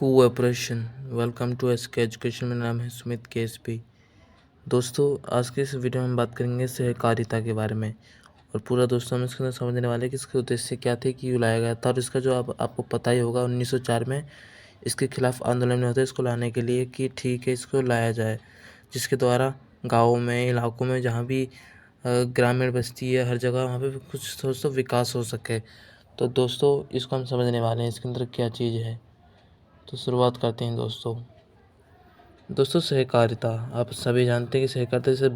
Cooperation. Welcome to SK education. मेरा नाम है सुमित केएसपी। दोस्तों, आज के इस वीडियो में हम बात करेंगे सहकारिता के बारे में। और पूरा दोस्तों हम इसके अंदर समझने वाले कि इसके उद्देश्य क्या थे, क्यों लाया गया था। और इसका जो आपको पता ही होगा 1904 में इसके खिलाफ आंदोलन में होता है इसको लाने के लिए कि ठीक है इसको लाया जाए, जिसके द्वारा गाँवों में, इलाकों में, जहाँ भी ग्रामीण बस्ती है, हर जगह वहाँ पे कुछ दोस्तों विकास हो सके। तो दोस्तों इसको हम समझने वाले हैं इसके अंदर क्या चीज़ है। तो शुरुआत करते हैं दोस्तों सहकारिता। आप सभी जानते हैं कि सहकारिता जैसे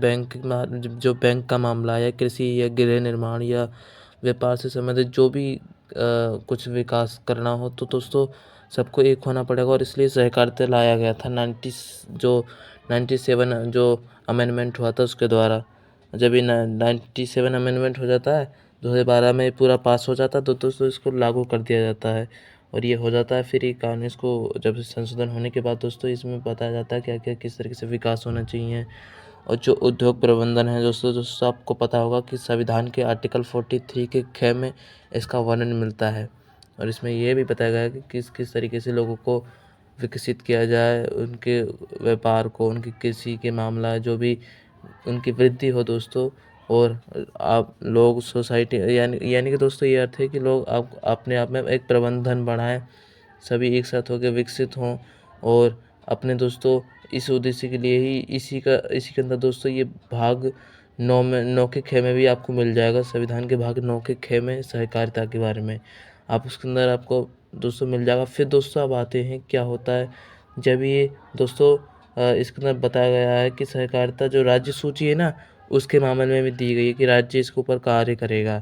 जो बैंक का मामला या कृषि या गृह निर्माण या व्यापार से संबंधित जो भी कुछ विकास करना हो तो दोस्तों सबको एक होना पड़ेगा। और इसलिए सहकारिता लाया गया था 97 जो अमेंडमेंट हुआ था उसके द्वारा। जब ये 97 अमेंडमेंट हो जाता है, 2012 में पूरा पास हो जाता है, तो दोस्तों इसको लागू कर दिया जाता है और ये हो जाता है। फिर ये कानून इसको जब संशोधन होने के बाद दोस्तों इसमें बताया जाता है क्या क्या किस तरीके से विकास होना चाहिए। और जो उद्योग प्रबंधन है दोस्तों आपको पता होगा कि संविधान के आर्टिकल 43 के ख में इसका वर्णन मिलता है। और इसमें यह भी बताया गया है कि किस किस तरीके से लोगों को विकसित किया जाए, उनके व्यापार को, उनकी कृषि के मामला जो भी उनकी वृद्धि हो दोस्तों। और आप लोग सोसाइटी यानी कि दोस्तों ये अर्थ है कि लोग आप अपने आप में एक प्रबंधन बढ़ाएं, सभी एक साथ होकर विकसित हों। और अपने दोस्तों इस उद्देश्य के लिए ही इसी के अंदर दोस्तों ये भाग 9 के ख में भी आपको मिल जाएगा। संविधान के भाग 9 के ख में सहकारिता के बारे में आप उसके अंदर आपको दोस्तों मिल जाएगा। फिर दोस्तों अब आते हैं क्या होता है जब ये दोस्तों इसके अंदर बताया गया है कि सहकारिता जो राज्य सूची है ना, उसके मामले में भी दी गई है कि राज्य इसके ऊपर कार्य करेगा।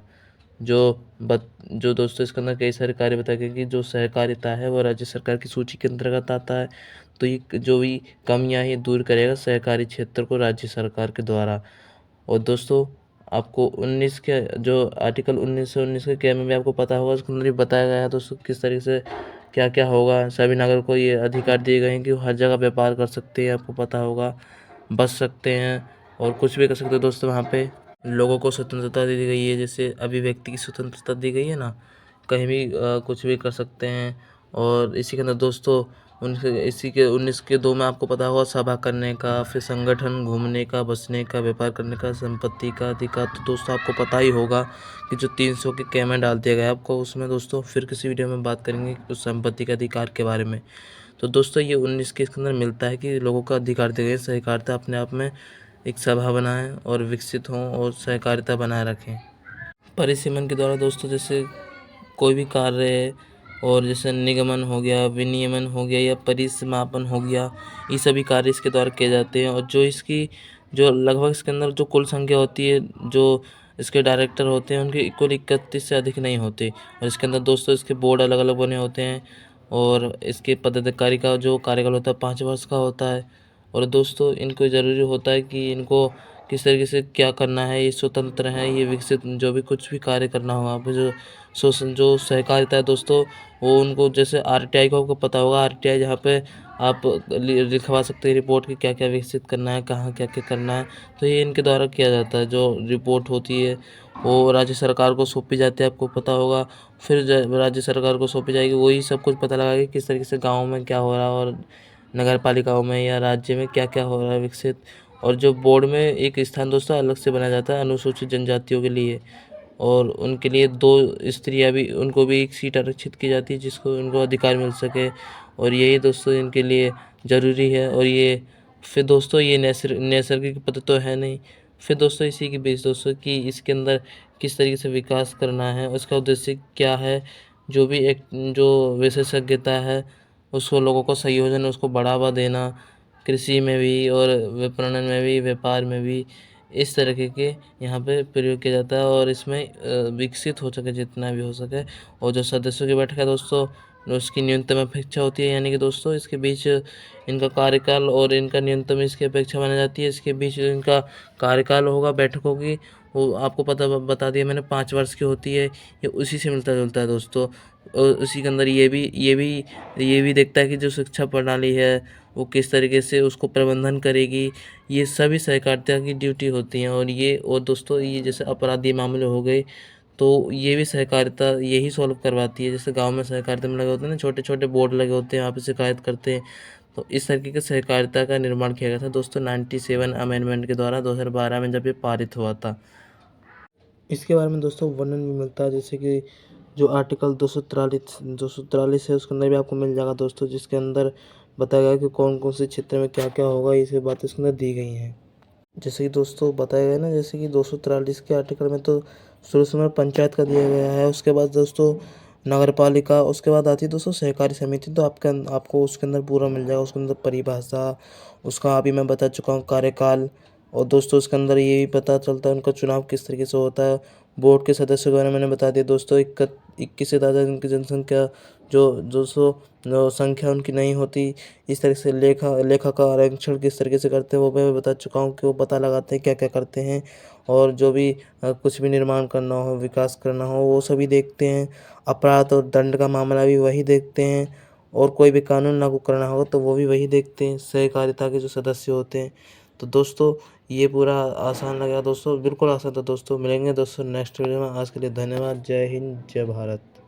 जो दोस्तों इसके अंदर कई सारे कार्य बताए गए कि जो सहकारिता है वो राज्य सरकार की सूची के अंतर्गत आता है। तो ये जो भी कमियां हैं दूर करेगा सहकारी क्षेत्र को राज्य सरकार के द्वारा। और दोस्तों आपको 19 के जो आर्टिकल 1919 के क में भी आपको पता होगा, उसके अंदर भी बताया गया है दोस्तों किस तरीके से क्या क्या होगा। सभी नागरिकों को ये अधिकार दिए गए हैं कि वो हर जगह व्यापार कर सकते हैं, आपको पता होगा, बच सकते हैं और कुछ भी कर सकते हैं दोस्तों। वहाँ पे लोगों को स्वतंत्रता दे दी गई है, जैसे अभिव्यक्ति की स्वतंत्रता दी गई है ना, कहीं भी कुछ भी कर सकते हैं। और इसी के अंदर दोस्तों इसी के 19 के 2 में आपको पता होगा सभा करने का, फिर संगठन, घूमने का, बसने का, व्यापार करने का, संपत्ति का अधिकार। तो दोस्तों आपको पता ही होगा कि जो 300 के क में डाल दिया गया आपको, उसमें दोस्तों फिर किसी वीडियो में बात करेंगे उस संपत्ति के अधिकार के बारे में। तो दोस्तों ये 19 के इसके अंदर मिलता है कि लोगों का अधिकार दिए गए। सहकारिता अपने आप में एक सभा बनाएं और विकसित हों और सहकारिता बनाए रखें। परिसीमन के द्वारा दोस्तों जैसे कोई भी कार्य है, और जैसे निगमन हो गया, विनियमन हो गया या परिसमापन हो गया, ये सभी कार्य इसके द्वारा किए जाते हैं। और जो इसकी जो लगभग इसके अंदर जो कुल संख्या होती है, जो इसके डायरेक्टर होते हैं उनके कुल 31 से अधिक नहीं होते। और इसके अंदर दोस्तों इसके बोर्ड अलग अलग बने होते हैं। और इसके पदाधिकारी का जो कार्यकाल होता है 5 वर्ष का होता है। और दोस्तों इनको ज़रूरी होता है कि इनको किस तरीके से क्या करना है, ये स्वतंत्र हैं, ये विकसित जो भी कुछ भी कार्य करना हो। आप जो सहकारिता है दोस्तों, वो उनको जैसे आरटीआई को आपको पता होगा, आरटीआई जहाँ पे आप लिखवा सकते हैं रिपोर्ट कि क्या क्या विकसित करना है, कहाँ क्या क्या करना है। तो ये इनके द्वारा किया जाता है। जो रिपोर्ट होती है वो राज्य सरकार को सौंपी जाती है, आपको पता होगा। फिर राज्य सरकार को सौंपी जाएगी, वही सब कुछ पता लगाएगी किस तरीके से गाँव में क्या हो रहा है और नगर पालिकाओं में या राज्य में क्या क्या हो रहा है विकसित। और जो बोर्ड में एक स्थान दोस्तों अलग से बनाया जाता है अनुसूचित जनजातियों के लिए, और उनके लिए 2 स्त्रियाँ भी, उनको भी एक सीट आरक्षित की जाती है जिसको उनको अधिकार मिल सके। और यही दोस्तों इनके लिए ज़रूरी है। और ये फिर दोस्तों ये नैसर्गिक पद तो है नहीं। फिर दोस्तों इसी के बीच दोस्तों कि इसके अंदर किस तरीके से विकास करना है, उसका उद्देश्य क्या है, जो भी एक जो विशेषज्ञता है उसको लोगों को संयोजन, उसको बढ़ावा देना, कृषि में भी और विपणन में भी, व्यापार में भी, इस तरीके के यहाँ पे प्रयोग किया जाता है। और इसमें विकसित हो सके जितना भी हो सके। और जो सदस्यों की बैठक है दोस्तों, उसकी न्यूनतम अपेक्षा होती है, यानी कि दोस्तों इसके बीच इनका कार्यकाल और इनका न्यूनतम इसकी अपेक्षा मानी जाती है। इसके बीच इनका कार्यकाल होगा बैठकों की, वो आपको बता दिया मैंने 5 वर्ष की होती है। ये उसी से मिलता जुलता है दोस्तों। और उसी के अंदर ये भी देखता है कि जो शिक्षा प्रणाली है वो किस तरीके से उसको प्रबंधन करेगी। ये सभी सहकारिता की ड्यूटी होती हैं। और दोस्तों ये जैसे अपराधी मामले हो गए तो ये भी सहकारिता यही सॉल्व करवाती है। जैसे गाँव में सहकारिता में लगे होते हैं ना, छोटे-छोटे बोर्ड लगे होते हैं, वहाँ पे शिकायत करते हैं। तो इस तरीके की सहकारिता का निर्माण किया गया था दोस्तों 97 अमेंडमेंट के द्वारा 2012 में जब ये पारित हुआ था। इसके बारे में दोस्तों वर्णन भी मिलता है, जैसे कि जो आर्टिकल 243 है उसके अंदर भी आपको मिल जाएगा दोस्तों, जिसके अंदर बताया गया कि कौन-कौन से क्षेत्र में क्या-क्या होगा, ये सब बातें उसके अंदर दी गई हैं। जैसे कि दोस्तों बताया गया ना, जैसे कि 243 के आर्टिकल में तो शुरू से में पंचायत का दिया गया है, उसके बाद दोस्तों नगर पालिका, उसके बाद आती है दोस्तों सहकारी समिति। तो आपको उसके अंदर पूरा मिल जाएगा, उसके अंदर परिभाषा, उसका अभी मैं बता चुका हूँ कार्यकाल, और दोस्तों उसके अंदर ये भी पता चलता है उनका चुनाव किस तरीके से होता है। बोर्ड के सदस्यों के बारे में मैंने बता दिया दोस्तों, 21 से ज़्यादा उनकी जनसंख्या जो 200 जो संख्या उनकी नहीं होती। इस तरह से लेखा का आरक्षण किस तरीके से करते हैं वो मैं बता चुका हूँ कि वो पता लगाते हैं क्या-क्या करते हैं, और जो भी कुछ भी निर्माण करना हो, विकास करना हो, वो सभी देखते हैं। अपराध और दंड का मामला भी वही देखते हैं, और कोई भी कानून लागू करना हो तो वो भी वही देखते हैं, सहकारिता के जो सदस्य होते हैं। तो दोस्तों ये पूरा आसान लगा दोस्तों, बिल्कुल आसान था दोस्तों। मिलेंगे दोस्तों नेक्स्ट वीडियो में। आज के लिए धन्यवाद। जय हिंद, जय भारत।